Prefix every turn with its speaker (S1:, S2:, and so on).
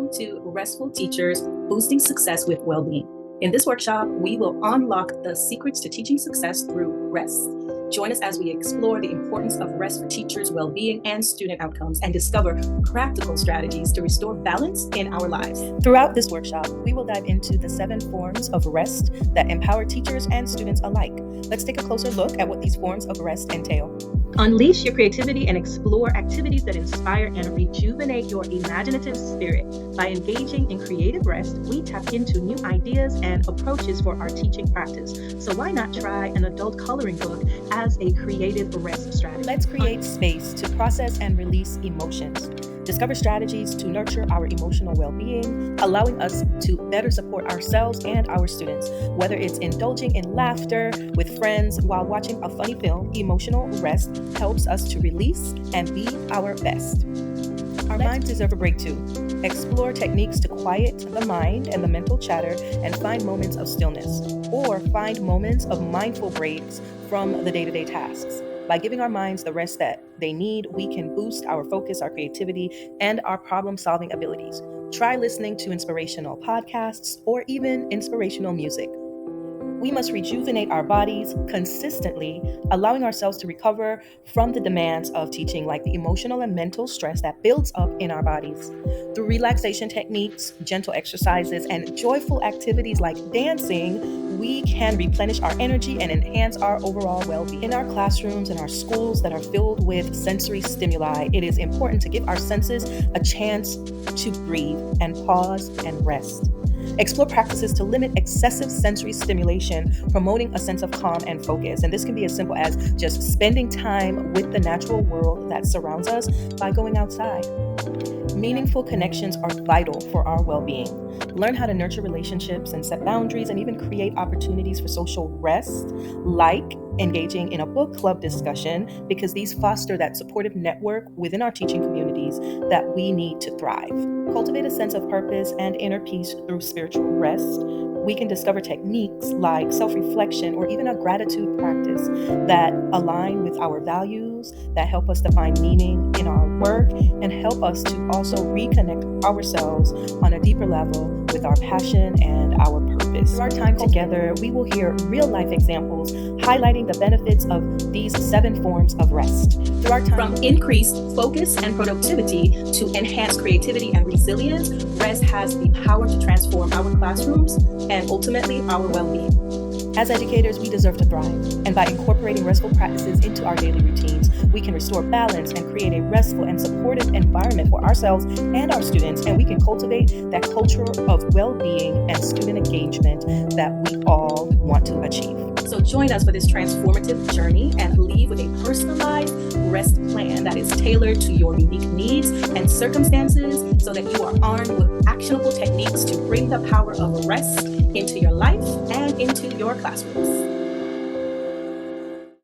S1: welcome to Restful Teachers, Boosting Success with Wellbeing. In this workshop, we will unlock the secrets to teaching success through rest. Join us as we explore the importance of rest for teachers' well-being and student outcomes and discover practical strategies to restore balance in our lives.
S2: Throughout this workshop, we will dive into the 7 forms of rest that empower teachers and students alike. Let's take a closer look at what these forms of rest entail.
S1: Unleash your creativity and explore activities that inspire and rejuvenate your imaginative spirit. By engaging in creative rest, we tap into new ideas and approaches for our teaching practice. So why not try an adult coloring book as a creative rest strategy?
S2: Let's create space to process and release emotions. Discover strategies to nurture our emotional well-being, allowing us to better support ourselves and our students. Whether it's indulging in laughter with friends while watching a funny film, emotional rest helps us to release and be our best. Our minds deserve a break too. Explore techniques to quiet the mind and the mental chatter and find moments of stillness, or find moments of mindful breaks from the day-to-day tasks. By giving our minds the rest that they need, we can boost our focus, our creativity, and our problem-solving abilities. Try listening to inspirational podcasts or even inspirational music. We must rejuvenate our bodies consistently, allowing ourselves to recover from the demands of teaching, like the emotional and mental stress that builds up in our bodies. Through relaxation techniques, gentle exercises, and joyful activities like dancing, we can replenish our energy and enhance our overall well-being. In our classrooms and our schools that are filled with sensory stimuli, it is important to give our senses a chance to breathe and pause and rest. Explore practices to limit excessive sensory stimulation, promoting a sense of calm and focus. And this can be as simple as just spending time with the natural world that surrounds us by going outside. Meaningful connections are vital for our well-being. Learn how to nurture relationships and set boundaries and even create opportunities for social rest, like engaging in a book club discussion, because these foster that supportive network within our teaching communities that we need to thrive. Cultivate a sense of purpose and inner peace through spiritual rest. We can discover techniques like self-reflection or even a gratitude practice that align with our values, that help us to find meaning in our work and help us to also reconnect ourselves on a deeper level with our passion and our purpose. Through our time together, we will hear real-life examples highlighting the benefits of these 7 forms of rest. Through our time,
S1: from increased focus and productivity to enhanced creativity and resilience, rest has the power to transform our classrooms and ultimately our well-being.
S2: As educators, we deserve to thrive, and by incorporating restful practices into our daily routines, we can restore balance and create a restful and supportive environment for ourselves and our students, and we can cultivate that culture of well-being and student engagement that we all want to achieve.
S1: So join us for this transformative journey and leave with a personalized rest plan that is tailored to your unique needs and circumstances so that you are armed with actionable techniques to bring the power of rest into your life and into your classrooms.